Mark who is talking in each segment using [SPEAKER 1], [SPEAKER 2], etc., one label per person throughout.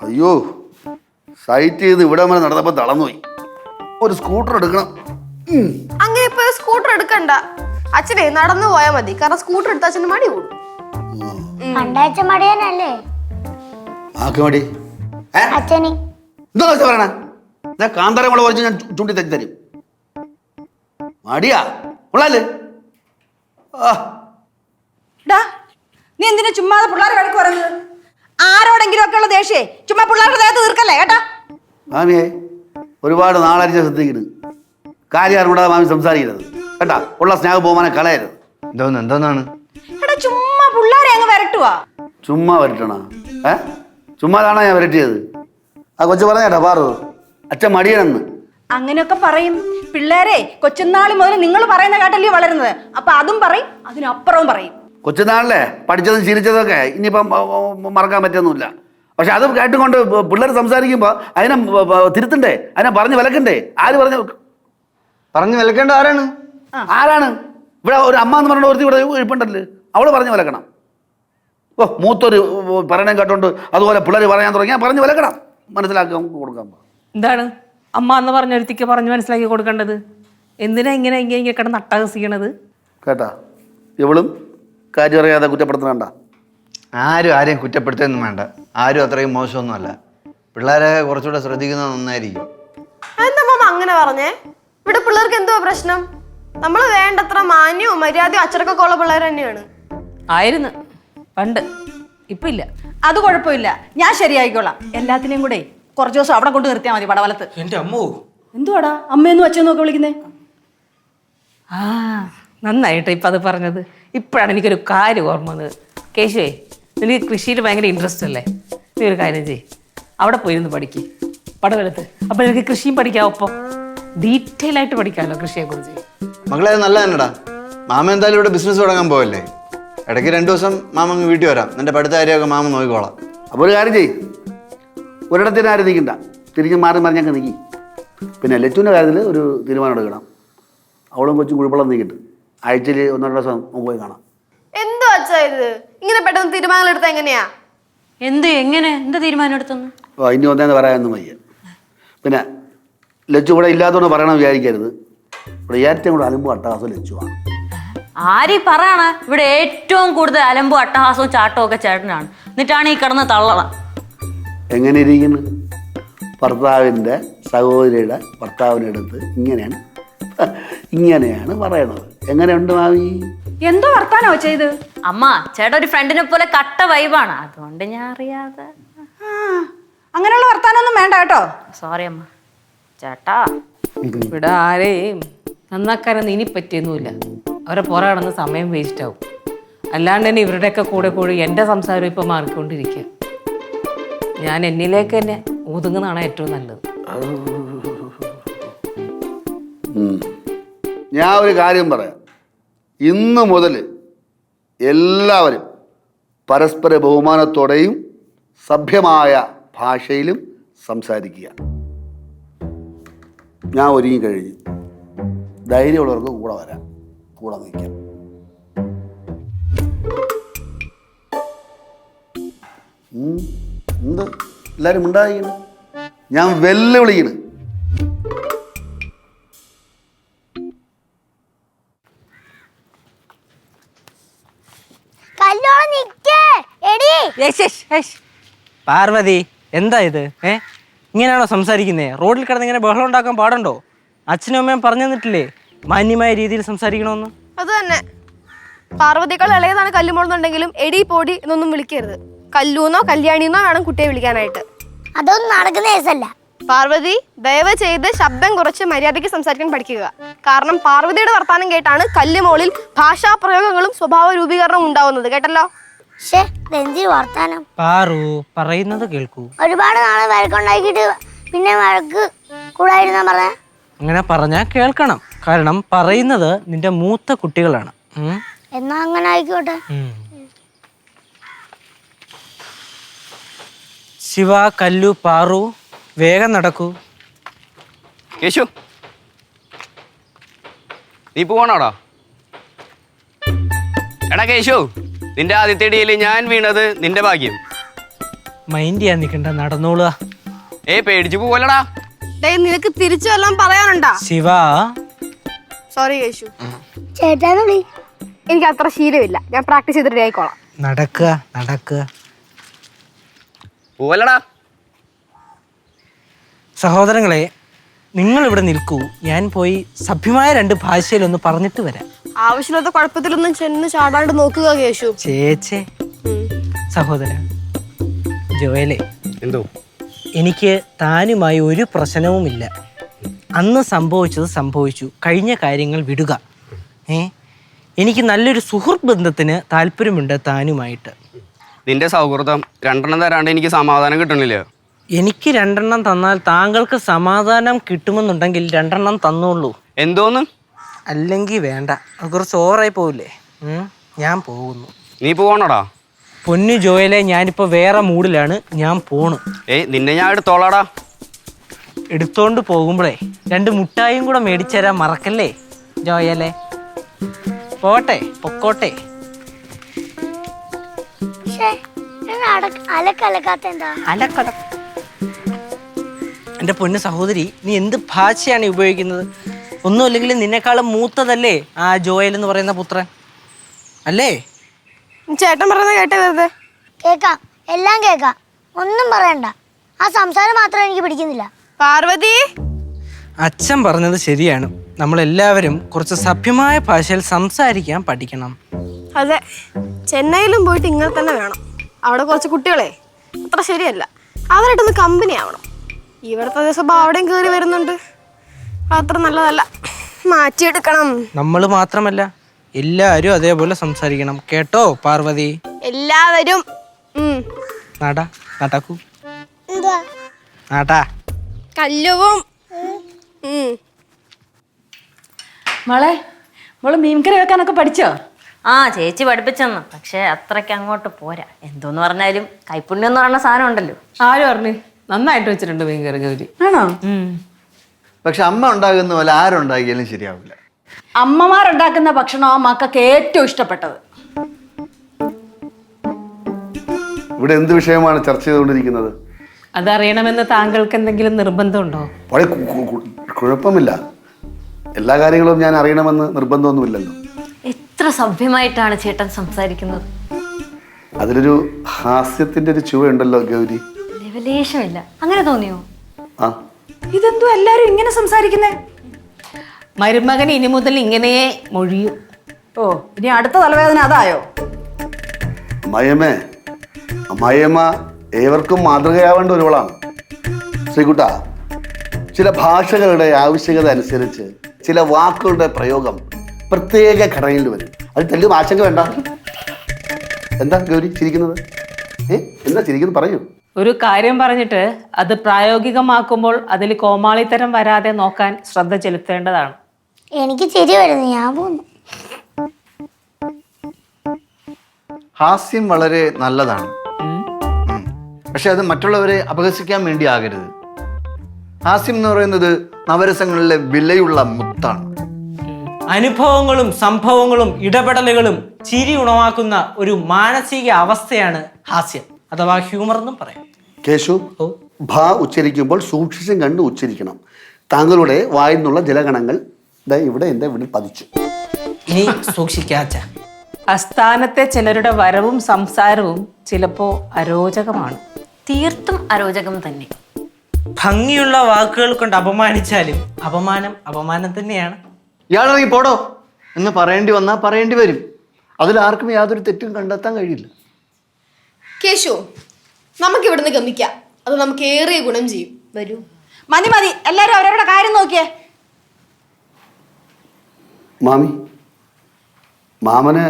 [SPEAKER 1] അയ്യോ, സൈറ്റ് ചെയ്ത് ഇവിടെ വരെ നടന്നപ്പോൾ തളർന്നുപോയി. ഒരു സ്കൂട്ടർ എടുക്കണം.
[SPEAKER 2] അങ്ങനെ ഇപ്പൊ സ്കൂട്ടർ എടുക്കണ്ട, അച്ഛനെ നടന്നു പോയാൽ മതി. കാരണം സ്കൂട്ടർ എടുത്ത അച്ഛന് മടി കൂടും.
[SPEAKER 3] പണ്ടാഴ്ച മടിയനല്ലേ
[SPEAKER 1] ആക്ക് മടി?
[SPEAKER 3] അച്ഛന്
[SPEAKER 1] എന്താ പറയണേ? കാന്താരം കൂടെ കുറച്ച് ഞാൻ ചൂണ്ടി തെറ്റി തരും. മടിയാ ഉള്ളല്ലേ?
[SPEAKER 4] നീ എന്തിനാ ചുമ്മാതെ പിള്ളേരെ വഴക്ക് പറയുന്നത്? ആരോടെങ്കിലും ഒക്കെ ഉള്ള ദേഷ്യേ ചുമ്മാ പിള്ളേരുടെ ദേഹത്ത് തീർക്കല്ലേ കേട്ടാ.
[SPEAKER 1] മാമിയെ ഒരുപാട് നാളരിച്ച ശ്രദ്ധിക്കുന്നു. കാര്യം അറിഞ്ഞൂടാതെ മാമി സംസാരിക്കരുത് കേട്ടാ. ഉള്ള സ്നേഹം പോകാനെ കളയരുത്.
[SPEAKER 5] എന്തോന്നാണ്?
[SPEAKER 4] എടാ ചുമ്മാ പിള്ളേരെ അങ്ങ് വരട്ടുവാ.
[SPEAKER 1] ചുമ്മാ വരട്ടണ? ചുമ്മാതാണോ ഞാൻ വരട്ടിയത്? ആ കൊച്ചു പറഞ്ഞേട്ടാ പാറു, അച്ഛൻ മടിയനെന്ന്.
[SPEAKER 4] അങ്ങനെയൊക്കെ പറയും പിള്ളേരെ. കൊച്ചുനാളി മുതൽ നിങ്ങൾ പറയുന്ന കേട്ടല്ലേ വളരുന്നത്. അപ്പൊ അതും പറയും, അതിനപ്പുറവും പറയും.
[SPEAKER 1] കൊച്ചുനാളിലെ പഠിച്ചതും ശീലിച്ചതൊക്കെ ഇനിയിപ്പം മറക്കാൻ പറ്റുന്നില്ല. പക്ഷെ അത് കേട്ടുകൊണ്ട് പിള്ളേർ സംസാരിക്കുമ്പോൾ അതിനെ തിരുത്തണ്ടേ, അതിനെ പറഞ്ഞ് വിലക്കണ്ടേ? ആര് പറഞ്ഞു
[SPEAKER 5] വിലക്കേണ്ട ആരാണ്?
[SPEAKER 1] ഇവിടെ ഒരു അമ്മ എന്ന് പറഞ്ഞ ഒരുത്തി ഇവിടെ ഇരിപ്പുണ്ടല്ലോ, അവള് പറഞ്ഞു വിലക്കണം. ഓ, മൂത്തൊരു പറയണം കേട്ടോണ്ട് അതുപോലെ പിള്ളേർ പറയാൻ തുടങ്ങിയാൽ പറഞ്ഞു വിലക്കണം, മനസ്സിലാക്കി നമുക്ക് കൊടുക്കാൻ.
[SPEAKER 6] എന്താണ് അമ്മ എന്ന് പറഞ്ഞൊരുത്തിക്ക് പറഞ്ഞ് മനസ്സിലാക്കി കൊടുക്കേണ്ടത്? എന്തിനാ ഇങ്ങനെ കിടന്ന് അട്ടഹസിക്കണത്?
[SPEAKER 1] കേട്ടാ, ഇവളും കാര്യം അറിയാതെ കുറ്റപ്പെടുത്തണ്ട.
[SPEAKER 5] ആരെയും കുറ്റപ്പെടുത്തൊന്നും വേണ്ട. ആരും അത്രയും മോശമൊന്നുമല്ല. പിള്ളേരെ കുറച്ചുകൂടെ ശ്രദ്ധിക്കുന്നത് നന്നായിരിക്കും.
[SPEAKER 2] എന്താ മാമ അങ്ങനെ പറഞ്ഞേ? ഇവിടെ പിള്ളേർക്ക് എന്തോ പ്രശ്നം? നമ്മള് വേണ്ടത്ര മാന്യവും മര്യാദയും അച്ചടക്കമൊക്കെ ഉള്ള പിള്ളേർ തന്നെയാണ്.
[SPEAKER 6] ആയിരുന്നു പണ്ട്, ഇപ്പൊ ഇല്ല.
[SPEAKER 4] അത് കുഴപ്പമില്ല, ഞാൻ ശരിയായിക്കോളാം. എല്ലാത്തിനെയും കൂടെ കുറച്ച് ദിവസം അവിടെ കൊണ്ട് നിർത്തിയാൽ മതി പടവലത്ത്.
[SPEAKER 7] എന്റെ അമ്മോ,
[SPEAKER 4] എന്തുവാടാ അമ്മയെന്നും അച്ഛനും ഒക്കെ വിളിക്കുന്നേ?
[SPEAKER 6] ആ നന്നായിട്ട് ഇപ്പം അത് പറഞ്ഞത്. ഇപ്പോഴാണ് എനിക്കൊരു കാര്യം ഓർമ്മ വന്നത്. കേശുവേ, നിനക്ക് കൃഷിയിൽ ഭയങ്കര ഇൻട്രസ്റ്റ് അല്ലേ? നീ ഒരു കാര്യം ചെയ്യ്, അവിടെ പോയിരുന്നു പഠിക്ക് പടവലത്ത്. അപ്പം നിനക്ക് കൃഷിയും പഠിക്കാം, ഒപ്പം ഡീറ്റെയിൽ ആയിട്ട് പഠിക്കാമല്ലോ കൃഷിയെക്കുറിച്ച്.
[SPEAKER 5] മകളെ അത് നല്ല തന്നെടാ. മാമ എന്തായാലും ഇവിടെ ബിസിനസ് തുടങ്ങാൻ പോവല്ലേ. ഇടയ്ക്ക് 2 ദിവസം മാമ അങ്ങ് വീട്ടിൽ വരാം. നിന്റെ പഠിത്ത കാര്യമൊക്കെ മാമ നോക്കിക്കോളാം.
[SPEAKER 1] അപ്പോൾ ഒരു കാര്യം ചെയ്യും, ഒരിടത്തിന് ആരും നിൽക്കണ്ട, തിരിഞ്ഞ് മാറി മറിഞ്ഞൊക്കെ നീക്കി. പിന്നെ ലച്ചുവിൻ്റെ കാര്യത്തിൽ ഒരു തീരുമാനം എടുക്കണം. അവളും കൊച്ചും കുഴിപ്പള്ളം നീക്കിട്ട് ആഴ്ചയിൽ 1-2 ദിവസം പോയി കാണാം.
[SPEAKER 2] എന്തോ അച്ഛാ ഇത് ഇങ്ങനെ പെട്ടെന്ന് തീരുമാനങ്ങൾ എടുത്താ എങ്ങനെയാ?
[SPEAKER 6] എന്താ തീരുമാനം എടുത്തെന്ന്?
[SPEAKER 1] ഓ, ഇനി ഒന്നേന്ന് പറയാനൊന്നും വയ്യ. പിന്നെ ലച്ചു ഇവിടെ ഇല്ലാത്തതുകൊണ്ട് പറയണം വിചാരിക്കരുത്. ഇവിടെ ഏറ്റവും കൂടുതൽ അലമ്പും അട്ടഹാസവും ലച്ചുവാണ്.
[SPEAKER 8] ആരീ പറയണ? ഇവിടെ ഏറ്റവും കൂടുതൽ അലമ്പും അട്ടഹാസവും ചാട്ടവും ഒക്കെ ചേട്ടനാണ്. എന്നിട്ടാണ് ഈ കിടന്ന് തള്ളണ.
[SPEAKER 1] എങ്ങനെ ഇരിക്കുന്നു? ഭർത്താവിൻ്റെ സഹോദരിയുടെ ഭർത്താവിനെടുത്ത് ഇങ്ങനെയാണ് പറയണത്. എങ്ങനെയുണ്ട് മാവി?
[SPEAKER 4] എന്തോ വർത്താനോ ചെയ്ത്?
[SPEAKER 8] അമ്മ, ചേട്ടാ ഒരു ഫ്രണ്ടിനെ പോലെ കട്ട വൈബാണ്, അതുകൊണ്ട് ഞാൻ അറിയാതെ.
[SPEAKER 4] അങ്ങനെയുള്ള വർത്താനൊന്നും വേണ്ട കേട്ടോ.
[SPEAKER 8] സോറി അമ്മ. ചേട്ടാ,
[SPEAKER 6] ഇവിടെ ആരെയും നന്നാക്കാനൊന്നും ഇനി പറ്റിയൊന്നുമില്ല. അവരെ പുറം കടന്ന് സമയം വേസ്റ്റ് ആവും. അല്ലാണ്ട് തന്നെ ഇവരുടെയൊക്കെ കൂടെ എൻ്റെ സംസാരം ഇപ്പം മാറിക്കൊണ്ടിരിക്കുക. ഞാൻ എന്നിലേക്ക് തന്നെ ഒതുങ്ങുന്നതാണ് ഏറ്റവും നല്ലത്.
[SPEAKER 1] ഞാൻ ഒരു കാര്യം പറയാം. ഇന്ന് മുതൽ എല്ലാവരും പരസ്പര ബഹുമാനത്തോടെയും സഭ്യമായ ഭാഷയിലും സംസാരിക്കുക. ഞാൻ ഒരുങ്ങി കഴിഞ്ഞു. ധൈര്യമുള്ളവർക്ക് കൂടെ വരാം, കൂടെ നിൽക്കാം. എന്ത് എല്ലാവരും ഉണ്ടായിരിക്കണം? ഞാൻ വെല്ലുവിളിക്കണം.
[SPEAKER 7] പാർവതി, എന്താ ഇത്? ഇങ്ങനെയാണോ സംസാരിക്കുന്നേ? റോഡിൽ കിടന്ന് ഇങ്ങനെ ബഹളം ഉണ്ടാക്കാൻ പാടുണ്ടോ? അച്ഛനും അമ്മയും പറഞ്ഞു തന്നിട്ടില്ലേ മാന്യമായ രീതിയിൽ സംസാരിക്കണമെന്ന്?
[SPEAKER 2] അത് തന്നെ. പാർവതികൾ ഇളയതാണ് കല്ലുമോളുന്നുണ്ടെങ്കിലും എടി പോടി എന്നൊന്നും വിളിക്കരുത്. കല്ലൂന്നോ കല്യാണിന്നോ വേണം കുട്ടിയെ വിളിക്കാനായിട്ട്.
[SPEAKER 3] അതൊന്നും നടക്കുന്ന കേസല്ല.
[SPEAKER 2] പാർവതി, ദയവ് ചെയ്ത് ശബ്ദം കുറച്ച് മര്യാദയ്ക്ക് സംസാരിക്കാൻ പഠിക്കുക. കാരണം പാർവതിയുടെ വർത്താനം കേട്ടാണ് കല്ലുമോളിൽ ഭാഷാ പ്രയോഗങ്ങളും സ്വഭാവ രൂപീകരണവും ഉണ്ടാവുന്നത്. കേട്ടല്ലോ?
[SPEAKER 3] വർത്താനം
[SPEAKER 7] പാറു പറയുന്നത് കേൾക്കൂ.
[SPEAKER 3] ഒരുപാട് നാളെ വഴക്കുണ്ടാക്കിട്ട് പിന്നെ വഴക്ക് കൂടായിരുന്ന പറഞ്ഞ.
[SPEAKER 7] അങ്ങനെ പറഞ്ഞാ കേൾക്കണം. കാരണം പറയുന്നത് നിന്റെ മൂത്ത കുട്ടികളാണ്.
[SPEAKER 3] എന്നാ അങ്ങനെ ആയിക്കോട്ടെ.
[SPEAKER 7] ശിവ, കല്ലു, പാറു വേഗം നടക്കൂ.
[SPEAKER 9] കേശു, നീ പോണോടാ? എടാ കേശു, നിന്റെ ആദ്യത്തെ ഇടിയിൽ ഞാൻ വീണത് നിന്റെ ഭാഗ്യം.
[SPEAKER 7] മൈൻഡ് ചെയ്യാൻ നിൽക്കണ്ട, നടന്നോളുക.
[SPEAKER 9] പേടിച്ചു പോവല്ലടാ.
[SPEAKER 2] നിനക്ക് തിരിച്ചു വല്ലതും പറയാനുണ്ടാ?
[SPEAKER 7] ശിവ,
[SPEAKER 2] സോറി കേശു,
[SPEAKER 3] ചേട്ടാന്ന് വിളി.
[SPEAKER 2] എനിക്ക് അത്ര ശീലമില്ല. ഞാൻ പ്രാക്ടീസ് ചെയ്തിട്ട് ആയിക്കോളാം.
[SPEAKER 7] നടക്കുക നടക്കുക.
[SPEAKER 9] പോവല്ലടാ.
[SPEAKER 7] സഹോദരങ്ങളെ, നിങ്ങൾ ഇവിടെ നിൽക്കൂ, ഞാൻ പോയി സഭ്യമായ 2 ഭാഷയിലൊന്ന് പറഞ്ഞിട്ട് വരാം.
[SPEAKER 2] ആവശ്യമില്ലാത്ത കുഴപ്പത്തിലൊന്നും ചെന്ന് ചാടാണ്ട് നോക്കുക കേശു.
[SPEAKER 7] ചേച്ചേ, സഹോദര ജോയലെ,
[SPEAKER 9] എന്തോ
[SPEAKER 7] എനിക്ക് താനുമായി ഒരു പ്രശ്നവുമില്ല. അന്ന് സംഭവിച്ചത് സംഭവിച്ചു, കഴിഞ്ഞ കാര്യങ്ങൾ വിടുക. എനിക്ക് നല്ലൊരു സുഹൃത്ത് ബന്ധത്തിന് താല്പര്യമുണ്ട് താനുമായിട്ട്.
[SPEAKER 9] നിന്റെ സൗഹൃദം 2 തരാണ്ട് എനിക്ക് സമാധാനം കിട്ടണില്ല.
[SPEAKER 7] എനിക്ക് 2 തന്നാൽ താങ്കൾക്ക് സമാധാനം കിട്ടുമെന്നുണ്ടെങ്കിൽ 2 തന്നോളൂ.
[SPEAKER 9] എന്തോന്ന്?
[SPEAKER 7] അല്ലെങ്കിൽ വേണ്ട, അത് കുറച്ച് ഓവറായി പോവില്ലേ? ഞാൻ പോകുന്നു.
[SPEAKER 9] നീ പോകണടാ.
[SPEAKER 7] പൊന്നു ജോയലെ, ഞാനിപ്പോൾ വേറെ മൂഡിലാണ്, ഞാൻ പോണു.
[SPEAKER 9] നിന്നെ ഞാൻ എടുത്തോളാടാ.
[SPEAKER 7] എടുത്തോണ്ട് പോകുമ്പോഴേ 2 മുട്ടായും കൂടെ മേടിച്ചുതരാൻ മറക്കല്ലേ ജോയലെ. പോട്ടെ, പൊക്കോട്ടെ.
[SPEAKER 3] അലക്കലക്കാത്ത എന്താ?
[SPEAKER 7] അലക്കട. എൻ്റെ പൊന്നു സഹോദരി, നീ എന്ത് ഭാഷയാണ് ഉപയോഗിക്കുന്നത്? ഒന്നുമില്ലെങ്കിൽ നിന്നെക്കാളും മൂത്തതല്ലേ ആ ജോയൽ എന്ന് പറയുന്ന പുത്രൻ അല്ലേ?
[SPEAKER 2] ചേട്ടൻ പറയുന്നത് കേട്ടേ വെറുതെ.
[SPEAKER 3] കേക്കാം, എല്ലാം കേക്കാം, ഒന്നും പറയണ്ട. ആ സംസാരം മാത്രം എനിക്ക് പിടിക്കുന്നില്ല.
[SPEAKER 2] പാർവതി,
[SPEAKER 7] അച്ഛൻ പറഞ്ഞത് ശരിയാണ്. നമ്മളെല്ലാവരും കുറച്ച് സഭ്യമായ ഭാഷയിൽ സംസാരിക്കാൻ പഠിക്കണം.
[SPEAKER 2] അതെ, ചെന്നൈയിലും പോയിട്ട് ഇങ്ങനെ തന്നെ വേണം. അവിടെ കുറച്ച് കുട്ടികളെ അത്ര ശരിയല്ല, അവരായിട്ടൊന്ന് കമ്പനി ആവണം. ഇവിടുത്തെ സ്വഭാവം അവിടെയും കയറി വരുന്നുണ്ട്, അത്ര നല്ലതല്ല, മാറ്റിയെടുക്കണം.
[SPEAKER 7] നമ്മൾ മാത്രമല്ല, എല്ലാവരും അതേപോലെ സംസാരിക്കണം, കേട്ടോ പാർവതി?
[SPEAKER 2] എല്ലാവരും.
[SPEAKER 7] നാടാ നടക്കൂ.
[SPEAKER 3] എന്തുവാ?
[SPEAKER 7] നാടാ
[SPEAKER 2] കല്ലുവും.
[SPEAKER 4] മോള് മീൻകറി വെക്കാനൊക്കെ പഠിച്ചോ?
[SPEAKER 8] ആ, ചേച്ചി പഠിപ്പിച്ചെന്ന്. പക്ഷെ അത്രയ്ക്ക് അങ്ങോട്ട് പോരാ. എന്തോന്ന് പറഞ്ഞാലും കൈപ്പുണ്യം എന്ന് പറയുന്ന സാധനം ഉണ്ടല്ലോ.
[SPEAKER 6] ആര് പറഞ്ഞു? നന്നായിട്ട് വെച്ചിട്ടുണ്ട് മീൻകറി ഗൗരി.
[SPEAKER 4] ആണോ?
[SPEAKER 5] പക്ഷെ അമ്മ ഉണ്ടാകുന്ന പോലെ ആരുണ്ടാക്കിയാലും ശരിയാവില്ല.
[SPEAKER 4] അമ്മമാരുണ്ടാക്കുന്ന ഭക്ഷണം ആ മക്കൾക്ക് ഏറ്റവും ഇഷ്ടപ്പെട്ടത്.
[SPEAKER 1] ഇവിടെ എന്ത് വിഷയമാണ് ചർച്ച ചെയ്തുകൊണ്ടിരിക്കുന്നത്?
[SPEAKER 6] അതറിയണമെന്ന് താങ്കൾക്ക് എന്തെങ്കിലും നിർബന്ധമുണ്ടോ?
[SPEAKER 1] വളരെ കുഴപ്പമില്ല, എല്ലാ കാര്യങ്ങളും ഞാൻ അറിയണമെന്ന് നിർബന്ധമൊന്നുമില്ലല്ലോ.
[SPEAKER 8] എത്ര സഭ്യമായിട്ടാണ് ചേട്ടൻ സംസാരിക്കുന്നത്.
[SPEAKER 1] അതിലൊരു ഹാസ്യത്തിന്റെ ഒരു ചുവയുണ്ടല്ലോ ഗൗരി.
[SPEAKER 8] ലെവലേശമില്ല. അങ്ങനെ തോന്നിയോ?
[SPEAKER 1] ആ,
[SPEAKER 4] ഇതെന്തോ എല്ലാരും ഇങ്ങനെ സംസാരിക്കുന്നേ?
[SPEAKER 6] മരുമകൻ ഇനി മുതൽ ഇങ്ങനെ മൊഴിയും.
[SPEAKER 4] ഓ, ഇനി അടുത്ത തലവേദന അതായോ?
[SPEAKER 1] അമ്മായിയമ്മ ഏവർക്കും മാതൃകയാവേണ്ട ഒരുവളാണ്. ശ്രീകുട്ട, ചില ഭാഷകളുടെ ആവശ്യകത അനുസരിച്ച് ചില വാക്കുകളുടെ പ്രയോഗം പ്രത്യേക ഘടനയിൽ വരും. അത് തെല്ലും ആശങ്ക വേണ്ട. എന്താ ഗൗരി ചിരിക്കുന്നത്? എന്താ ചിരിക്കുന്നത്? പറയൂ.
[SPEAKER 6] ഒരു കാര്യം പറഞ്ഞിട്ട് അത് പ്രായോഗികമാക്കുമ്പോൾ അതിൽ കോമാളിത്തരം വരാതെ നോക്കാൻ ശ്രദ്ധ ചെലുത്തേണ്ടതാണ്.
[SPEAKER 3] എനിക്ക് ചിരി വരുന്നു, ഞാൻ പോന്നു.
[SPEAKER 5] ഹാസ്യം വളരെ നല്ലതാണ്, പക്ഷെ അത് മറ്റുള്ളവരെ അപഹസിക്കാൻ വേണ്ടി ആകരുത്. ഹാസ്യം എന്ന് പറയുന്നത് നവരസങ്ങളിലെ വിലയുള്ള മുത്താണ്.
[SPEAKER 7] അനുഭവങ്ങളും സംഭവങ്ങളും ഇടപെടലുകളും ചിരി ഉണവാക്കുന്ന ഒരു മാനസിക അവസ്ഥയാണ് ഹാസ്യം അഥവാ ഹ്യൂമർ എന്നും പറയാം.
[SPEAKER 1] കേശു, ഭ ഉച്ചരിക്കുമ്പോൾ സൂക്ഷിച്ചും കണ്ട് ഉച്ചരിക്കണം. താങ്കളുടെ വായിൽ നിന്നുള്ള ജലഗണങ്ങൾ ഇവിടെ എൻ്റെ വീട്ടിൽ പതിച്ചു.
[SPEAKER 7] ഇനി സൂക്ഷിക്കാച്ച.
[SPEAKER 6] അസ്ഥാനത്തെ ചിലരുടെ വരവും സംസാരവും ചിലപ്പോ അരോചകമാണ്.
[SPEAKER 8] തീർത്തും അരോചകം തന്നെ.
[SPEAKER 7] ഭംഗിയുള്ള വാക്കുകൾ കൊണ്ട് അപമാനിച്ചാലും അപമാനം തന്നെയാണ്.
[SPEAKER 5] ഇയാളിറങ്ങി പോടോ എന്ന് പറയേണ്ടി വന്നാൽ പറയേണ്ടി വരും. അതിലാർക്കും യാതൊരു തെറ്റും കണ്ടെത്താൻ കഴിയില്ല.
[SPEAKER 2] കേശു, നമുക്ക് ഇവിടുന്ന് ഗമിക്കാം, അത് നമുക്ക് ഏറെ ഗുണം ചെയ്യും. വരൂ.
[SPEAKER 4] മതി, എല്ലാരും അവരവരുടെ കാര്യം നോക്കിയേ.
[SPEAKER 1] മാമന്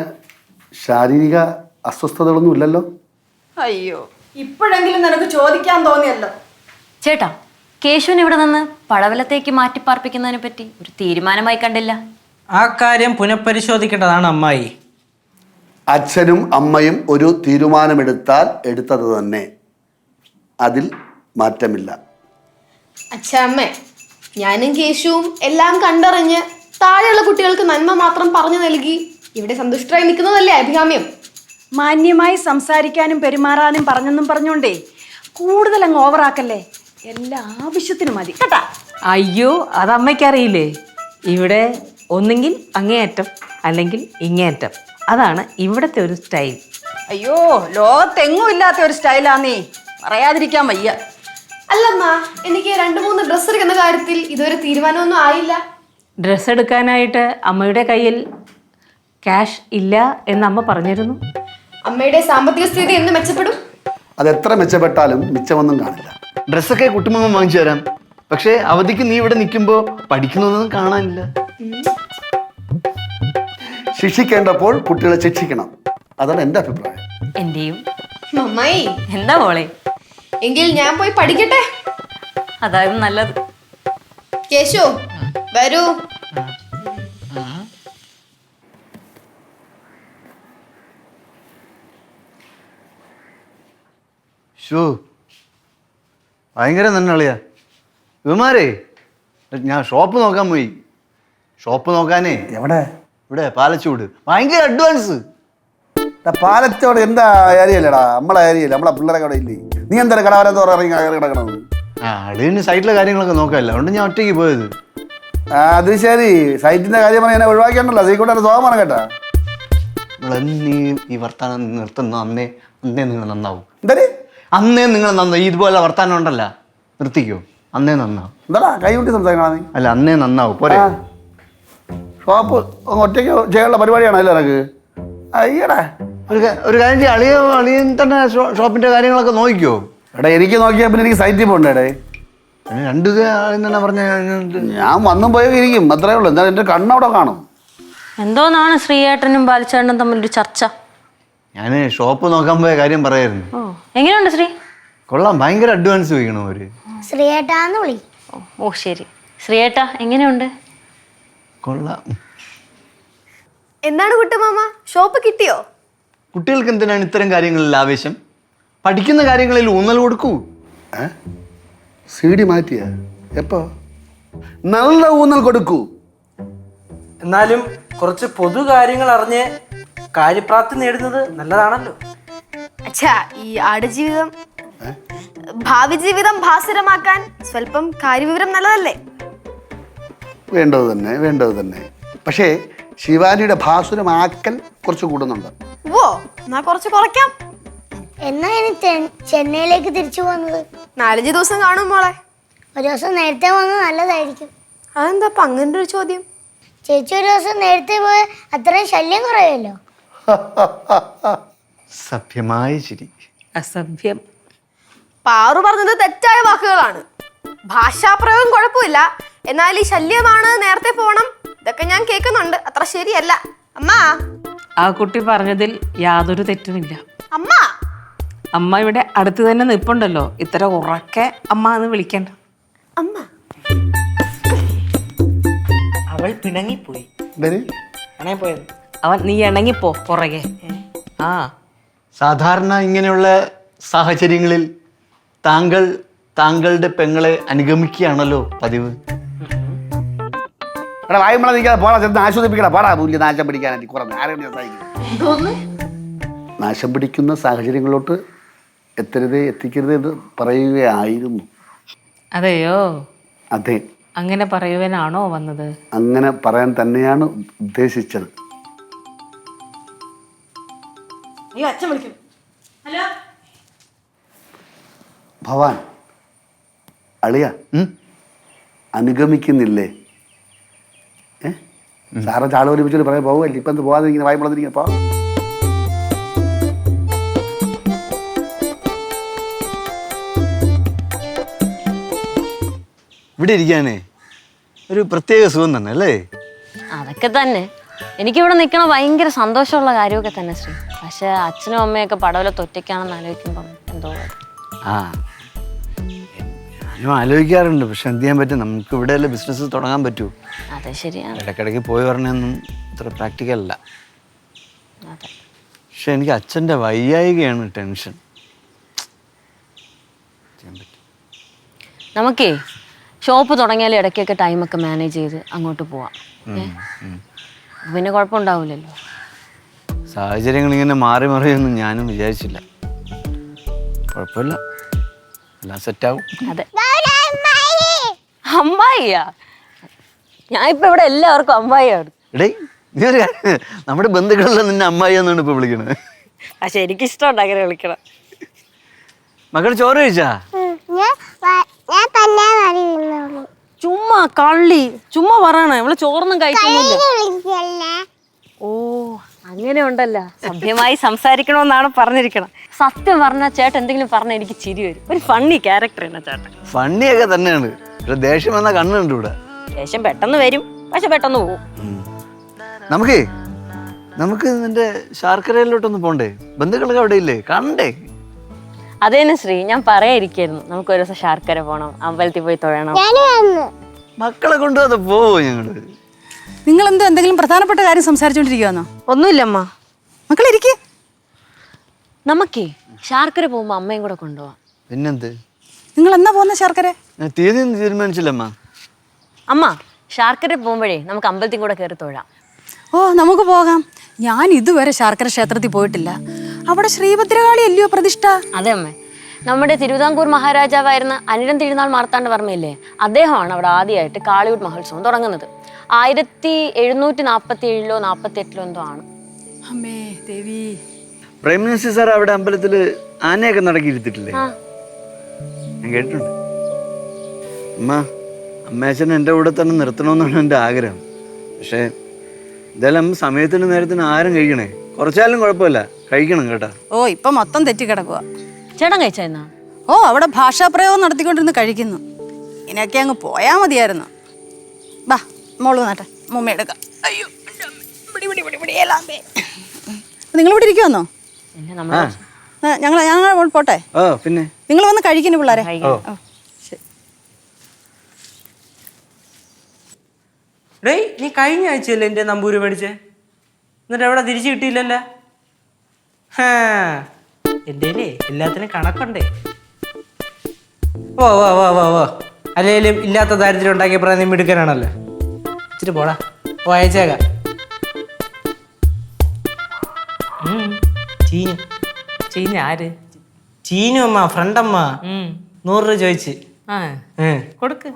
[SPEAKER 1] ശാരീരിക അസ്വസ്ഥതകളൊന്നും ഇല്ലല്ലോ?
[SPEAKER 4] അയ്യോ, ഇപ്പോഴെങ്കിലും നിനക്ക് ചോദിക്കാൻ തോന്നിയല്ലോ.
[SPEAKER 8] ചേട്ടാ, കേശുവിനെ ഇവിടെ നിന്ന് പടവലത്തേക്ക് മാറ്റിപ്പാർപ്പിക്കുന്നതിനെ പറ്റി ഒരു തീരുമാനമായി കണ്ടില്ല.
[SPEAKER 7] ആ കാര്യം പുനഃപരിശോധിക്കേണ്ടതാണ് അമ്മായി.
[SPEAKER 1] അച്ഛനും അമ്മയും ഒരു തീരുമാനമെടുത്താൽ എടുത്തത് തന്നെ, അതിൽ മാറ്റമില്ല.
[SPEAKER 2] അച്ഛാമ്മേ, ഞാനും കേശുവും എല്ലാം കണ്ടറിഞ്ഞ് താഴെയുള്ള കുട്ടികൾക്ക് നന്മ മാത്രം പറഞ്ഞു നൽകി ഇവിടെ സന്തുഷ്ടരായി നിൽക്കുന്നതല്ലേ അഭികാമ്യം.
[SPEAKER 4] മാന്യമായി സംസാരിക്കാനും പെരുമാറാനും പറഞ്ഞെന്നും പറഞ്ഞോണ്ടേ കൂടുതൽ അങ്ങ് ഓവറാക്കല്ലേ, എല്ലാ ആവശ്യത്തിനും മതി കേട്ടാ.
[SPEAKER 6] അയ്യോ അത് അമ്മയ്ക്കറിയില്ലേ, ഇവിടെ ഒന്നെങ്കിൽ അങ്ങേയറ്റം അല്ലെങ്കിൽ ഇങ്ങേയറ്റം, അതാണ് ഇവിടുത്തെ ഒരു സ്റ്റൈൽ.
[SPEAKER 4] അയ്യോ ലോകത്തെങ്ങും ഇല്ലാത്ത ഒരു സ്റ്റൈലാന്നേ, പറയാതിരിക്കാൻ വയ്യ.
[SPEAKER 2] അല്ലമ്മ, എനിക്ക് 2-3 ഡ്രസ്സ് എടുക്കുന്ന കാര്യത്തിൽ ഇതുവരെ തീരുമാനമൊന്നും ആയില്ല.
[SPEAKER 6] ഡ്രസ്സ് എടുക്കാനായിട്ട് അമ്മയുടെ കയ്യിൽ ക്യാഷ് ഇല്ല എന്ന് അമ്മ പറഞ്ഞിരുന്നു.
[SPEAKER 2] അമ്മയുടെ സാമ്പത്തിക സ്ഥിതി എന്ന് മെച്ചപ്പെടും?
[SPEAKER 1] അതെത്ര മെച്ചപ്പെട്ടാലും മിച്ചമൊന്നും കാണില്ല.
[SPEAKER 5] ഡ്രസ്സൊക്കെ കുട്ടുമ്പം വാങ്ങിച്ചു തരാം, പക്ഷേ അവധിക്ക് നീ ഇവിടെ നിൽക്കുമ്പോൾ പഠിക്കുന്നതൊന്നും കാണാനില്ല.
[SPEAKER 1] ശിക്ഷിക്കേണ്ടപ്പോൾ കുട്ടികളെ ശിക്ഷിക്കണം, അതാണ് എൻ്റെ അഭിപ്രായം.
[SPEAKER 8] എന്റെയും.
[SPEAKER 2] അമ്മായി,
[SPEAKER 8] എന്താ മോളെ?
[SPEAKER 2] എങ്കിൽ ഞാൻ പോയി പഠിക്കട്ടെ.
[SPEAKER 8] അതായത് നല്ലത്.
[SPEAKER 2] കേശു വരൂ.
[SPEAKER 5] ഷോ ഭയങ്കര തന്നെ അളിയാ ഇവന്മാരേ. ഞാൻ ഷോപ്പ് നോക്കാൻ പോയി. ഷോപ്പ് നോക്കാനേ
[SPEAKER 1] എവിടെ?
[SPEAKER 5] ഇവിടെ പാലച്ചൂട്. ഭയങ്കര അഡ്വാൻസ്.
[SPEAKER 1] പാലത്തോട് എന്താ ഏരിയല്ലേടാ, നമ്മളെ ഏരിയല്ലേ, നമ്മളെ പിള്ളേരെ കട ഇല്ലേ? നീ എന്താ കടവരത്ത് ഇറങ്ങി കിടക്കണത്?
[SPEAKER 5] ആ അളിയന് സൈറ്റിലെ കാര്യങ്ങളൊക്കെ നോക്കാമല്ലോ, അതുകൊണ്ട് ഞാൻ ഒറ്റയ്ക്ക് പോയത്.
[SPEAKER 1] അത് ശരി, സൈറ്റിന്റെ കാര്യം പറഞ്ഞാൽ എന്നെ ഒഴിവാക്കിയിട്ടുണ്ടല്ലോ, സീക്കൂട്ടെ സ്വഭാവമാണ് കേട്ടാ.
[SPEAKER 5] നീ ഈ വർത്താനം നിർത്തുന്ന അന്നേ നിങ്ങൾ നന്നാവും.
[SPEAKER 1] എന്താ
[SPEAKER 5] അന്നേ നിങ്ങൾ നന്നാവും. ഇതുപോലെ വർത്താനം ഉണ്ടല്ല, നിർത്തിക്കോ. അന്നേ നന്നാവും.
[SPEAKER 1] എന്താടാ കൈ കൂട്ടി സംസാരിക്കണ നീ?
[SPEAKER 5] അല്ല അന്നേ നന്നാവും. പോരെ
[SPEAKER 1] ഷോപ്പ് ഒറ്റയ്ക്ക് ചെയ്യാനുള്ള പരിപാടിയാണോ അല്ലേ എനക്ക്? അയ്യടാ,
[SPEAKER 5] ഒരു കാര്യം ചെയ്യും, അളിയൻ തന്നെ ഷോപ്പിന്റെ കാര്യങ്ങളൊക്കെ നോക്കിക്കോ.
[SPEAKER 1] എടാ എനിക്ക് നോക്കിയാൽ പിന്നെ എനിക്ക് സൈറ്റിൽ പോകണ്ടേ?
[SPEAKER 5] രണ്ടു ആദ്യം തന്നെ പറഞ്ഞ
[SPEAKER 1] ഞാൻ വന്നും പോയി ഇരിക്കും, അത്രേ ഉള്ളൂ. എന്താ എൻ്റെ കണ്ണവിടെ കാണും.
[SPEAKER 8] എന്തോന്നാണ് ശ്രീയേട്ടനും ബാലിച്ചേട്ടനും തമ്മിലൊരു ചർച്ച?
[SPEAKER 5] ഞാൻ ഷോപ്പ് നോക്കാൻ പോയ കാര്യം പറയായിരുന്നു.
[SPEAKER 8] ഓ എങ്ങനെയുണ്ട് ശ്രീ?
[SPEAKER 5] കൊള്ളാം, ഭയങ്കര അഡ്വാൻസ് ചോദിക്കണം അവര്.
[SPEAKER 3] ശ്രീയേട്ടാന്ന് വിളി.
[SPEAKER 8] ഓ ശരി. ശ്രീയേട്ടാ എങ്ങനെയുണ്ട്?
[SPEAKER 5] കൊള്ളാം.
[SPEAKER 2] എന്താണ് കുട്ടുമാമ, ഷോപ്പ് കിട്ടിയോ?
[SPEAKER 5] കുട്ടികൾക്ക് എന്തിനാണ് ഇത്തരം കാര്യങ്ങളിൽ ആവേശം? പഠിക്കുന്ന കാര്യങ്ങളിൽ ഊന്നൽ കൊടുക്കൂ.
[SPEAKER 1] CD മാറ്റിയ എപ്പോ? നല്ല ഊന്നൽ കൊടുക്കൂ.
[SPEAKER 7] എന്നാലും കുറച്ച് പൊതു കാര്യങ്ങൾ അറിഞ്ഞ് കാര്യപ്രാപ്തി നേടുന്നത് നല്ലതാണല്ലോ.
[SPEAKER 2] അച്ഛാ, ഈ ആടുജീവിതം ഭാവി ജീവിതം ഭാസുരമാക്കാൻ സ്വല്പം കാര്യവിവരം നല്ലതല്ലേ?
[SPEAKER 1] വേണ്ടത് തന്നെ, വേണ്ടത് തന്നെ. പക്ഷേ ശിവാനിയുടെ ഭാസുരമാക്കൽ കുറച്ച് കൂടുന്നുണ്ട്.
[SPEAKER 2] ഓ, എന്നാ കുറച്ച് കുറയ്ക്കാം.
[SPEAKER 3] എന്നാ ഇനി ചെന്നൈയിലേക്ക് തിരിച്ചു പോകുന്നത്?
[SPEAKER 2] 4-5 ദിവസം കാണും മോളെ.
[SPEAKER 3] ഒരു ദിവസം നേരത്തെ പോകുന്നത് നല്ലതായിരിക്കും.
[SPEAKER 2] അതെന്താ അങ്ങനെ ഒരു ചോദ്യം?
[SPEAKER 3] ചേച്ചി ഒരു ദിവസം നേരത്തെ പോയ അത്രയും ശല്യം കുറയുമല്ലോ.
[SPEAKER 5] സഭ്യമായ ചിരി.
[SPEAKER 6] അസഭ്യം.
[SPEAKER 2] പാറു പറഞ്ഞത് തെറ്റായ വാക്കുകളാണ്. ഭാഷാപ്രയോഗം കുഴപ്പമില്ല, എന്നാൽ ഈ ശല്യമാണ്, നേരത്തെ പോണം, ഇതൊക്കെ ഞാൻ കേൾക്കുന്നുണ്ട്. അത്ര ശരിയല്ല അമ്മ.
[SPEAKER 6] ആ കുട്ടി പറഞ്ഞതിൽ യാതൊരു തെറ്റുമില്ല.
[SPEAKER 2] അമ്മ
[SPEAKER 6] അമ്മ ഇവിടെ അടുത്ത് തന്നെ നിൽപ്പുണ്ടല്ലോ, ഇത്ര ഉറക്കെ അമ്മ എന്ന് വിളിക്കണ്ട.
[SPEAKER 2] അമ്മ
[SPEAKER 7] അവൾ പിണങ്ങിപ്പോയി. പോയത്
[SPEAKER 6] അവൻ നീ ഇണങ്ങിപ്പോ പുറകെ. ആ
[SPEAKER 5] സാധാരണ ഇങ്ങനെയുള്ള സാഹചര്യങ്ങളിൽ താങ്കളുടെ പെങ്ങളെ അനുഗമിക്കുകയാണല്ലോ പതിവ്.
[SPEAKER 1] എടാ വായുമ്പള നിൽക്കാതെ പോടാ, ചെന്ന് ആശ്വസിപ്പിക്കടാ. പാടാ പുല്ല് നാശം പിടിക്കാനായിട്ട് കുറഞ്ഞ ആരെങ്കിലും സഹായിക്കും. നാശം പിടിക്കുന്ന സാഹചര്യങ്ങളിലോട്ട് എത്തിക്കരുത് എന്ന് പറയുകയായിരുന്നു.
[SPEAKER 6] അതെയോ?
[SPEAKER 1] അതെ,
[SPEAKER 6] അങ്ങനെ പറയുവാനാണോ വന്നത്?
[SPEAKER 1] അങ്ങനെ പറയാൻ തന്നെയാണ് ഉദ്ദേശിച്ചത്.
[SPEAKER 4] നീ അച്ഛൻ വിളിക്കും. ഹലോ
[SPEAKER 1] ഭവാൻ, അളിയ അനുഗമിക്കുന്നില്ലേ? സാറ് ചാള ഒരുമിച്ചിട്ട് പറയാൻ പോവുമല്ലേ? ഇപ്പം എന്ത് പോകാതിരിക്കുന്നത്? വായ്പളന്നിരിക്കുന്നത് പോ.
[SPEAKER 5] ഇവിടെ ഇരിക്കാനേ ഒരു പ്രത്യേക സുഖം തന്നെ അല്ലേ?
[SPEAKER 8] അതൊക്കെ തന്നെ. എനിക്കിവിടെ നിൽക്കണ ഭയങ്കര സന്തോഷമുള്ള കാര്യമൊക്കെ തന്നെ ശ്രീ. പക്ഷെ അച്ഛനും അമ്മയൊക്കെ പടവലത്ത് ഒറ്റയ്ക്കാണെന്ന് ആലോചിക്കുമ്പം എന്തോ.
[SPEAKER 5] ആ ഞാനും ആലോചിക്കാറുണ്ട്, പക്ഷെ എന്ത് ചെയ്യാൻ പറ്റും, നമുക്ക് ഇവിടെയല്ലേ ബിസിനസ് തുടങ്ങാൻ പറ്റൂ.
[SPEAKER 8] അതെ ശരിയാണ്.
[SPEAKER 5] ഇടയ്ക്കിടയ്ക്ക് പോയി പറഞ്ഞൊന്നും അത്ര പ്രാക്ടിക്കൽ അല്ല.
[SPEAKER 8] അതെ.
[SPEAKER 5] പക്ഷെ എനിക്ക് അച്ഛൻ്റെ വയ്യായികയാണ് ടെൻഷൻ.
[SPEAKER 8] നമുക്കേ ഷോപ്പ് തുടങ്ങിയാൽ ഇടയ്ക്കൊക്കെ ടൈമൊക്കെ മാനേജ് ചെയ്ത് അങ്ങോട്ട് പോവാം. പിന്നെ കുഴപ്പമുണ്ടാവില്ലല്ലോ.
[SPEAKER 5] സാഹചര്യങ്ങൾ ഇങ്ങനെ മാറി മറിയൊന്നും ഞാനും വിചാരിച്ചില്ല. കുഴപ്പമില്ല, എല്ലാം സെറ്റാവും.
[SPEAKER 8] അതെ. അമ്മായിയാ? ഞാൻ ഇപ്പൊ ഇവിടെ എല്ലാവർക്കും അമ്മായിയാണ്.
[SPEAKER 5] എടേ നീ ഒരു കാര്യം, നമ്മുടെ ബന്ധുക്കളെല്ലാം നിന്നെ അമ്മായി എന്നാണ് ഇപ്പൊ വിളിക്കണത്.
[SPEAKER 8] പക്ഷെ എനിക്കിഷ്ടമുണ്ട് അങ്ങനെ വിളിക്കണം.
[SPEAKER 5] മക്കൾ ചോറ് കഴിച്ചാ?
[SPEAKER 3] ഞാൻ തന്നെ അറിയുന്നുള്ളൂ.
[SPEAKER 8] ചുമ്മാ കള്ളി, ചുമ്മാ പറയണേ. ഇവള് ചോറൊന്നും കഴിക്കുന്നില്ല. ഓ അങ്ങനെ ഉണ്ടല്ലോ. സഭ്യമായി സംസാരിക്കണമെന്നാണ് പറഞ്ഞിരിക്കണം. സത്യം പറഞ്ഞാൽ ചേട്ടൻ എന്തെങ്കിലും പറഞ്ഞാൽ എനിക്ക് ചിരി വരും. ഒരു ഫണ്ണി ക്യാരക്ടർ തന്നെ ചേട്ടൻ.
[SPEAKER 5] ഫണ്ണിയൊക്കെ തന്നെയാണ്. ഒരു ദേഷ്യം വന്നാൽ കണ്ണുണ്ട് ഇവിടെ.
[SPEAKER 8] ദേഷ്യം പെട്ടെന്ന് വരും, പക്ഷെ പെട്ടെന്ന് പോകും.
[SPEAKER 5] നമുക്ക് നിന്റെ ശാർക്കരയിലോട്ടൊന്ന് പോണ്ടേ? ബന്ധുക്കളൊക്കെ അവിടെ ഇല്ലേ? കണ്ടേ?
[SPEAKER 8] അതേന്ന് ശ്രീ, ഞാൻ പറയാതിരിക്കായിരുന്നു. നമുക്ക് ഒരു ദിവസം ശാർക്കര പോണം, അമ്പലത്തിൽ പോയി തൊഴണം.
[SPEAKER 5] മക്കളെ കൊണ്ടുവന്ന് പോവോ ഞങ്ങള്?
[SPEAKER 4] നിങ്ങൾ എന്തെങ്കിലും പ്രധാനപ്പെട്ട കാര്യം സംസാരിച്ചോണ്ടിരിക്കുവാന്നോ?
[SPEAKER 8] ഒന്നുമില്ലമ്മ.
[SPEAKER 4] മക്കളിരിക്കേ.
[SPEAKER 8] നമുക്കേ ശാർക്കര പോകുമ്പോ അമ്മയും കൂടെ കൊണ്ടുപോവാം.
[SPEAKER 5] പിന്നെന്ത്?
[SPEAKER 4] നിങ്ങൾ എന്നാ പോകുന്ന ശർക്കര?
[SPEAKER 5] തീയതി തീരുമാനിച്ചില്ലമ്മ.
[SPEAKER 8] അമ്മ ശാർക്കര പോകുമ്പോഴേ നമുക്ക് അമ്പലത്തിൽ കൂടെ കയറി തൊഴാം.
[SPEAKER 4] ഓ നമുക്ക് പോകാം. ഞാൻ ഇതുവരെ ശാർക്കര ക്ഷേത്രത്തിൽ പോയിട്ടില്ല. അവിടെ ശ്രീഭദ്രകാളി അല്ലയോ പ്രതിഷ്ഠ?
[SPEAKER 8] അതെ അമ്മേ. നമ്മുടെ തിരുവിതാംകൂർ മഹാരാജാവായിരുന്ന അനിഴം തിരുനാൾ മാർത്താണ്ഡവർമ്മയില്ലേ, അദ്ദേഹമാണ് അവിടെ ആദ്യമായിട്ട് കാളിയൂട്ട് മഹോത്സവം തുടങ്ങുന്നത്. 1747 48 എന്തോ ആണ്.
[SPEAKER 4] അമ്മേ ദേവി.
[SPEAKER 5] പ്രൈം മിനിസ്റ്റർ സാർ അവിടെ അമ്പലത്തില് ആനയൊക്കെ നടക്കിയിരുത്തിട്ടില്ലേ? ഞാൻ കേട്ടിട്ടുണ്ട്. അമ്മേച്ചൻ എൻ്റെ കൂടെ തന്നെ നിർത്തണമെന്നാണ് എൻ്റെ ആഗ്രഹം. പക്ഷേ ഇതെല്ലാം സമയത്തിന് നേരത്തിന് ആരും കഴിക്കണേ. കുറച്ചാലും കുഴപ്പമില്ല, കഴിക്കണം കേട്ടാ.
[SPEAKER 4] ഓ ഇപ്പൊ മൊത്തം തെറ്റിക്കിടക്കുക.
[SPEAKER 8] ചേട്ടൻ കഴിച്ചാ?
[SPEAKER 4] ഓ അവിടെ ഭാഷാപ്രയോഗം നടത്തിക്കൊണ്ടിരുന്ന് കഴിക്കുന്നു. ഇനിയൊക്കെ അങ്ങ് പോയാ മതിയായിരുന്നു. ബാ മോള് നട്ടെ, മുമ്മ എടുക്കാം. അയ്യോ നിങ്ങൾ ഇവിടെ ഇരിക്കുവന്നോ? ഞങ്ങൾ പോട്ടെ.
[SPEAKER 5] പിന്നെ
[SPEAKER 4] നിങ്ങൾ വന്ന് കഴിക്കുന്നു പിള്ളേരെ.
[SPEAKER 7] ഡേയ് നീ കഴിഞ്ഞ ആഴ്ചയല്ലേ എൻ്റെ നമ്പൂര് മേടിച്ചേ? എന്നിട്ട് എവിടെ തിരിച്ചു കിട്ടിയില്ലല്ലോ? എൻ്റെ എല്ലാത്തിനും കണക്കുണ്ടേ. ഓ വാ വാ വാ വാ. അല്ലെങ്കിലും ഇല്ലാത്ത ദാരിദ്ര്യം ഉണ്ടാക്കിയ പ്രായം മിടുക്കനാണല്ലോ. ഇച്ചിരി പോടാ. ഓ അയച്ചേക്കാം. ചീനു.
[SPEAKER 6] ചെയ്യുന്ന ആര്?
[SPEAKER 7] ചീനു അമ്മ, ഫ്രണ്ടമ്മ. 100 രൂപ ചോദിച്ച്.
[SPEAKER 6] കൊടുക്ക്.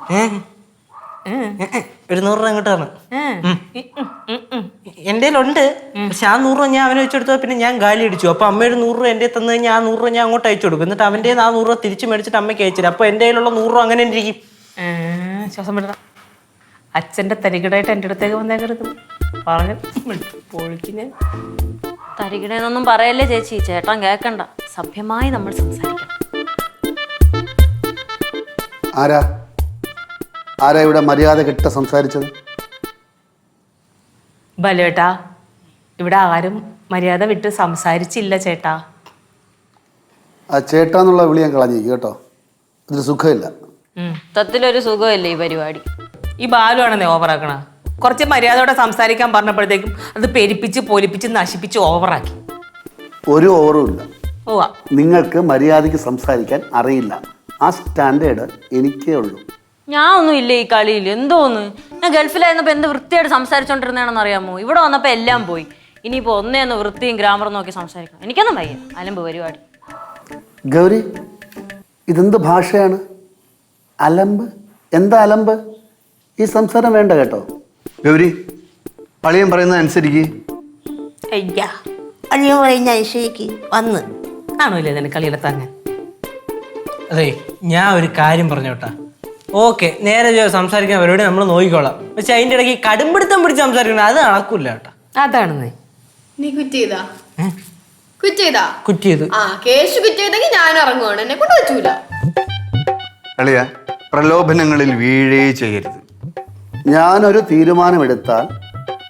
[SPEAKER 7] ഒരു 100 രൂപ അങ്ങോട്ട് തരണം. എൻ്റെ ഉണ്ട്. പക്ഷെ ആ 100 രൂപ ഞാൻ അവനെ വെച്ചെടുത്തോ. പിന്നെ ഞാൻ ഗാലി അടിച്ചു. അപ്പൊ അമ്മയുടെ 100 രൂപ എൻ്റെ തന്നു കഴിഞ്ഞാൽ ആ 100 രൂപ ഞാൻ അങ്ങോട്ട് അയച്ചു കൊടുക്കും. എന്നിട്ട് അവൻ്റെ ആ 100 രൂപ തിരിച്ചു മേടിച്ചിട്ട് അമ്മയ്ക്ക് അയച്ചില്ല. അപ്പൊ എൻ്റെ കയ്യിലുള്ള 100 രൂപ അങ്ങനെ ഇരിക്കും.
[SPEAKER 6] ശ്വാസം വിടണം. അച്ഛൻ്റെ തരികിടായിട്ട് എൻ്റെ അടുത്തേക്ക് വന്നേക്കരുത്. പറഞ്ഞു പൊളിക്കിന്.
[SPEAKER 8] തരികിടേന്നൊന്നും പറയല്ലേ ചേച്ചി. ചേട്ടൻ കേൾക്കണ്ട. സഭ്യമായി നമ്മൾ സംസാരിക്കണം.
[SPEAKER 1] ആരാ ഇവിടെ മര്യാദ കെട്ട സംസാരിച്ചത്?
[SPEAKER 6] ബലേട്ടാ, ഇവിടെ ആരും മര്യാദ വിട്ട് സംസാരിച്ചില്ല ചേട്ടാ.
[SPEAKER 1] ആ ചേട്ടാന്നുള്ള വിളി ഞാൻ കളഞ്ഞിരിക്കും കേട്ടോ. ഇതിന് സുഖമില്ല.
[SPEAKER 8] മൊത്തത്തിലൊരു സുഖമല്ലേ ഈ പരിപാടി.
[SPEAKER 6] ഈ ബാലുവാണെന്നേ ഓവറാക്കണ. കുറച്ച് മര്യാദയോടെ സംസാരിക്കാൻ പറഞ്ഞപ്പോഴത്തേക്കും അത് പെരിപ്പിച്ച് പൊലിപ്പിച്ച് നശിപ്പിച്ച് ഓവറാക്കി.
[SPEAKER 1] ഒരു ഓവറും ഇല്ല.
[SPEAKER 6] ഓവാ,
[SPEAKER 1] നിങ്ങൾക്ക് മര്യാദയ്ക്ക് സംസാരിക്കാൻ അറിയില്ല. ആ സ്റ്റാൻഡേർഡ് എനിക്കേ ഉള്ളൂ.
[SPEAKER 8] ഞാൻ ഒന്നും ഇല്ല ഈ കളിയിൽ. എന്തോന്ന്, ഞാൻ ഗൾഫിലായിരുന്നപ്പോ എന്ത് വൃത്തിയായിട്ട് സംസാരിച്ചോണ്ടിരുന്നതാണെന്ന് അറിയാമോ? ഇവിടെ വന്നപ്പോ എല്ലാം പോയി. ഇനിയിപ്പോ ഒന്നേന്ന് വൃത്തിയും ഗ്രാമറും നോക്കി സംസാരിക്കണം. എനിക്കൊന്നും വയ്യ. അലമ്പ് പരിപാടി.
[SPEAKER 1] ഗൗരി, ഇതെന്ത് ഭാഷയാണ്? അലമ്പ്? എന്താ അലമ്പ്? ഈ സംസാരം വേണ്ട കേട്ടോ.
[SPEAKER 5] ഗൗരി, അളിയൻ പറയുന്നത് അനുസരിക്ക്.
[SPEAKER 10] അളിയൻ പറയുന്ന അനുസരിക്ക് വന്ന്
[SPEAKER 6] കാണൂല്ലേ നിനക്ക് കളിയുടെ തന്നെ.
[SPEAKER 7] അതെ, ഞാൻ ഒരു കാര്യം പറഞ്ഞോട്ടാ. ഓക്കെ, നേരെ സംസാരിക്കാൻ പരിപാടി നമ്മൾ നോക്കിക്കോളാം. പക്ഷെ അതിൻ്റെ ഇടയ്ക്ക് കടുംപിടുത്തം പിടിച്ച് സംസാരിക്കണം, അത് നടക്കൂല കേട്ടോ.
[SPEAKER 6] അതാണ്
[SPEAKER 2] നീ കുറ്റ് ചെയ്താ? കുറ്റ് ചെയ്താ?
[SPEAKER 7] കുറ്റ് ചെയ്തു.
[SPEAKER 2] ആ കേശു കുറ്റ് ചെയ്തെങ്കിൽ ഞാൻ ഇറങ്ങുവാണ്. എന്നെ കൊണ്ട് വെച്ചൂല.
[SPEAKER 5] അളിയ, പ്രലോഭനങ്ങളിൽ വീഴേ ചെയ്യരുത്.
[SPEAKER 1] ഞാനൊരു തീരുമാനമെടുത്താൽ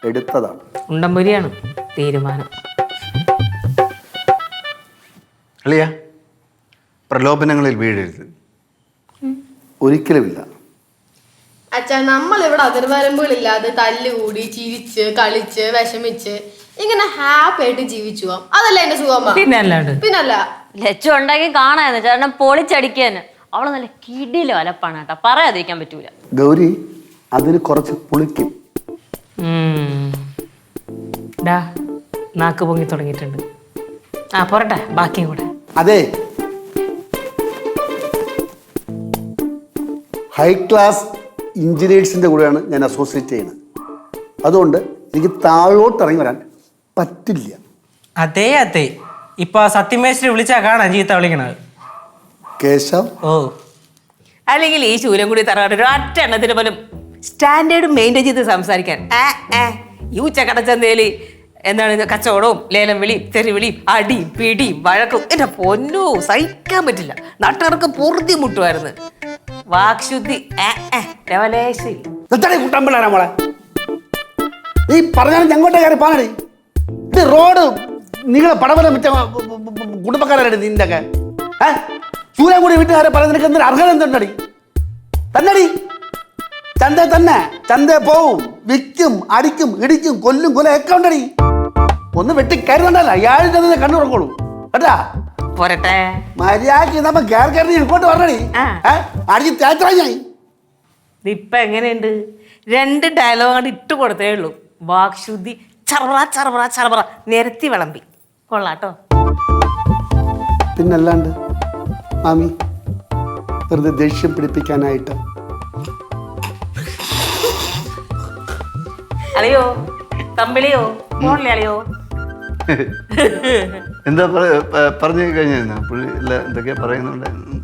[SPEAKER 1] എടുത്തതാണ്.
[SPEAKER 6] ഉണ്ടംപുരിയാണ് തീരുമാനം.
[SPEAKER 5] അളിയ, പ്രലോഭനങ്ങളിൽ വീഴരുത്.
[SPEAKER 1] ഒരിക്കലുമില്ല.
[SPEAKER 2] അച്ഛാ, നമ്മളിവിടെ അതിർവരമ്പുകളില്ലാതെ തല്ലുകൂടി ചിരിച്ച് കളിച്ച് വിഷമിച്ച് ഇങ്ങനെ ഹാപ്പി ആയിട്ട് ജീവിച്ചു പോവാം. അതല്ല എന്റെ സുഖം.
[SPEAKER 6] പിന്നെ അല്ലാണ്ട്
[SPEAKER 2] പിന്നല്ല.
[SPEAKER 8] ലക്ഷം ഉണ്ടാക്കി കാണാന്ന് ചേട്ടൻ പൊളിച്ചടിക്കാന്. അവള് നല്ല കിടിലോ അലപ്പാണ് കേട്ടാ, പറയാതിരിക്കാൻ പറ്റൂല.
[SPEAKER 1] ഗൗരി, അതിന് കുറച്ച് പുളിക്കും.
[SPEAKER 6] നാക്ക് പൊങ്ങി തുടങ്ങിയിട്ടുണ്ട്. ആ പോരട്ടെ, ബാക്കിയും കൂടെ.
[SPEAKER 1] അതെ, ഹൈ ക്ലാസ് എഞ്ചിനീയേഴ്സിൻ്റെ കൂടെയാണ് ഞാൻ അസോസിയേറ്റ് ചെയ്യുന്നത്. അതുകൊണ്ട് എനിക്ക് താഴോട്ട് ഇറങ്ങി വരാൻ പറ്റില്ല.
[SPEAKER 7] അതെ അതെ, ഇപ്പൊ സത്യമേശ്വരി വിളിച്ചാ കാണാൻ ചീത്ത വിളിക്കണത്.
[SPEAKER 1] കേശവ്,
[SPEAKER 7] ഓ,
[SPEAKER 6] അല്ലെങ്കിൽ ഈ ശൂലം കൂടി തറവാട് ഒരു ഒറ്റ എണ്ണത്തിന് പോലും സ്റ്റാൻഡേർഡ് മെയിൻറ്റെയിൻ ചെയ്ത് സംസാരിക്കാൻ ഈ ഉച്ചക്കടച്ചന്തേല് എന്താണ് കച്ചവടവും ലേലം വിളിയും തെറിവിളിയും അടിയും പിടിയും വഴക്കും എന്റെ പൊന്നോ സഹിക്കാൻ പറ്റില്ല. നാട്ടുകാർക്ക് പൊറുതി മുട്ടുമായിരുന്നു. വാക്ശുദ്ധി രവലേശി
[SPEAKER 1] കുട്ടമ്പിള്ളാരാ മോളെ. നീ പറഞ്ഞാലും ഞങ്ങോട്ടേ കയറി പാനടി. ഇത് റോഡ് നിങ്ങളെ പടവല മിറ്റ കുടുംബക്കാരടി നിന്റെ ഒക്കെ ചൂരം കൂടി വീട്ടുകാരെ പറയുന്ന നിനക്ക് എന്തൊരു അർഹത എന്തുണ്ടടി? തന്നടി ചന്ത തന്നെ ചന്ത പോവും, വിൽക്കും, അടിക്കും, ഇടിക്കും, കൊല്ലും, കൊലയൊക്കെ ഉണ്ടടി. ഒന്ന് വെട്ടി കരുതണ്ടല്ല, ഇയാൾ തന്നെ കണ്ണുറക്കോളൂ കേട്ടാ.
[SPEAKER 6] പോരട്ടെ
[SPEAKER 1] മര്യാദക്ക് നമ്മ കയറി കയറി ഇങ്ങോട്ട് പറഞ്ഞടി. അടിച്ച് തേച്ചായി
[SPEAKER 6] ഇപ്പൊ എങ്ങനെയുണ്ട്? 2 ഡയലോഗ് കണ്ട് ഇട്ട് കൊടുത്തേ ഉള്ളൂ. വാക്ശുദ്ധി ചറവറ ചറവറ ചറവറ നിരത്തി വിളമ്പി കൊള്ളാട്ടോ.
[SPEAKER 1] പിന്നല്ലാണ്ട് മാമി വെറുതെ ദേഷ്യം പിടിപ്പിക്കാനായിട്ട്.
[SPEAKER 6] അളിയോ തമ്പിളിയോ മോളിലെ അളിയോ
[SPEAKER 5] എന്താ പറഞ്ഞു കഴിഞ്ഞാ പുള്ളി എന്തൊക്കെയാ പറയുന്നുണ്ടായിരുന്നു.